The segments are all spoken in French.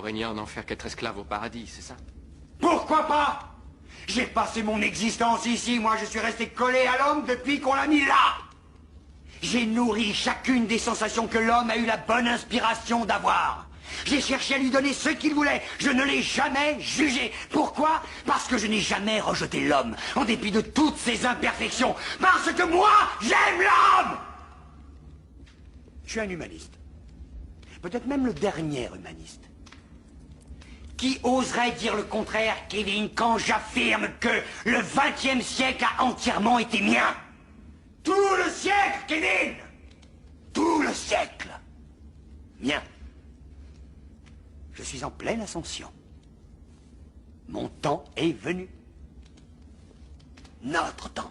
régner en enfer qu'être esclave au paradis, c'est ça? Pourquoi pas? J'ai passé mon existence ici, moi je suis resté collé à l'homme depuis qu'on l'a mis là. J'ai nourri chacune des sensations que l'homme a eu la bonne inspiration d'avoir. J'ai cherché à lui donner ce qu'il voulait. Je ne l'ai jamais jugé. Pourquoi? Parce que je n'ai jamais rejeté l'homme, en dépit de toutes ses imperfections. Parce que moi, j'aime l'homme! Je suis un humaniste. Peut-être même le dernier humaniste. Qui oserait dire le contraire, Kevin, quand j'affirme que le XXe siècle a entièrement été mien? Tout le siècle, Kevin! Tout le siècle! Mien. Je suis en pleine ascension. Mon temps est venu. Notre temps.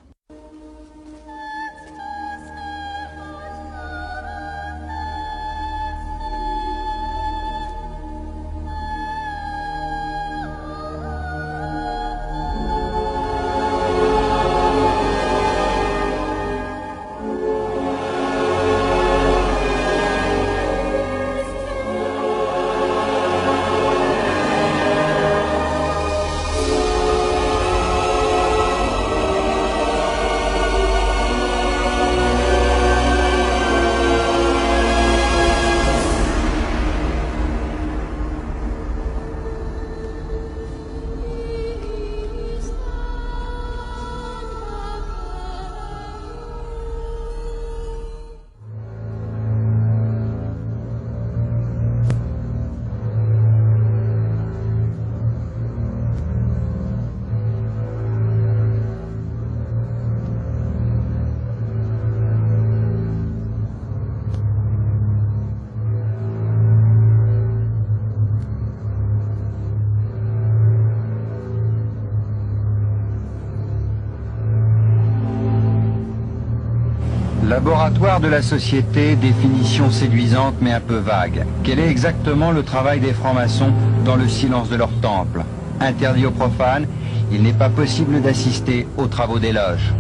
Laboratoire de la société, définition séduisante mais un peu vague. Quel est exactement le travail des francs-maçons dans le silence de leur temple? Interdit aux profanes, il n'est pas possible d'assister aux travaux des loges.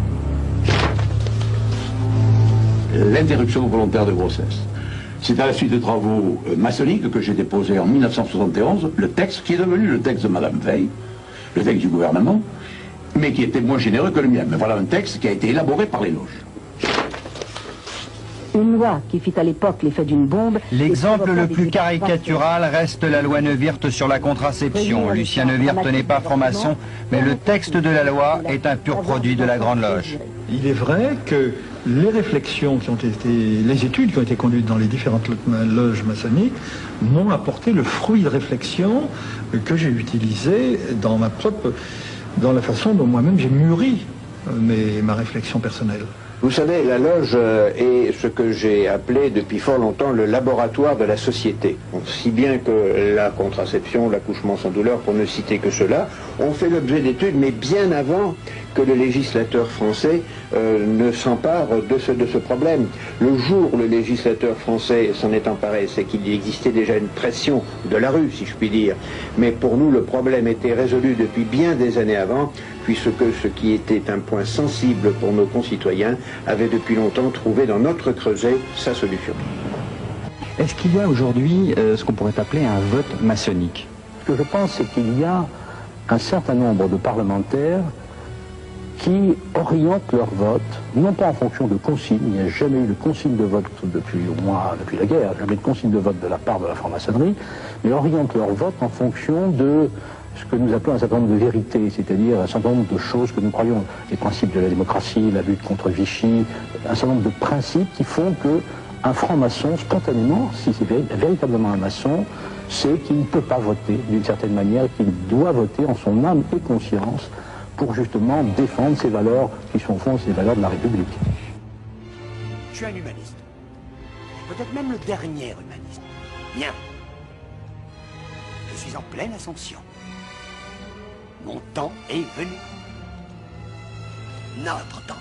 L'interruption volontaire de grossesse. C'est à la suite de travaux maçonniques que j'ai déposé en 1971 le texte qui est devenu le texte de Madame Veil, le texte du gouvernement, mais qui était moins généreux que le mien. Mais voilà un texte qui a été élaboré par les loges. Une loi qui fit à l'époque l'effet d'une bombe... L'exemple le plus caricatural reste la loi Neuwirth sur la contraception. Lucien Neuwirth n'est pas franc-maçon, mais le texte de la loi est un pur produit de la Grande Loge. Il est vrai que les réflexions qui ont été, les études qui ont été conduites dans les différentes loges maçonniques m'ont apporté le fruit de réflexion que j'ai utilisé dans la façon dont moi-même j'ai mûri ma réflexion personnelle. Vous savez, la loge est ce que j'ai appelé depuis fort longtemps le laboratoire de la société. Si bien que la contraception, l'accouchement sans douleur, pour ne citer que cela, ont fait l'objet d'études, mais bien avant que le législateur français ne s'empare de ce problème. Le jour où le législateur français s'en est emparé, c'est qu'il existait déjà une pression de la rue, si je puis dire. Mais pour nous, le problème était résolu depuis bien des années avant, puisque ce qui était un point sensible pour nos concitoyens avait depuis longtemps trouvé dans notre creuset sa solution. Est-ce qu'il y a aujourd'hui ce qu'on pourrait appeler un vote maçonnique? Ce que je pense, c'est qu'il y a un certain nombre de parlementaires qui orientent leur vote, non pas en fonction de consignes, il n'y a jamais eu de consigne de vote depuis la guerre, jamais de consigne de vote de la part de la franc-maçonnerie, mais orientent leur vote en fonction de ce que nous appelons un certain nombre de vérités, c'est-à-dire un certain nombre de choses que nous croyons, les principes de la démocratie, la lutte contre Vichy, un certain nombre de principes qui font qu'un franc-maçon, spontanément, si c'est véritablement un maçon, c'est qu'il ne peut pas voter d'une certaine manière, qu'il doit voter en son âme et conscience pour justement défendre ces valeurs qui sont au fond ces valeurs de la République. Je suis un humaniste. Peut-être même le dernier humaniste. Mien. Je suis en pleine ascension. Mon temps est venu. Notre temps.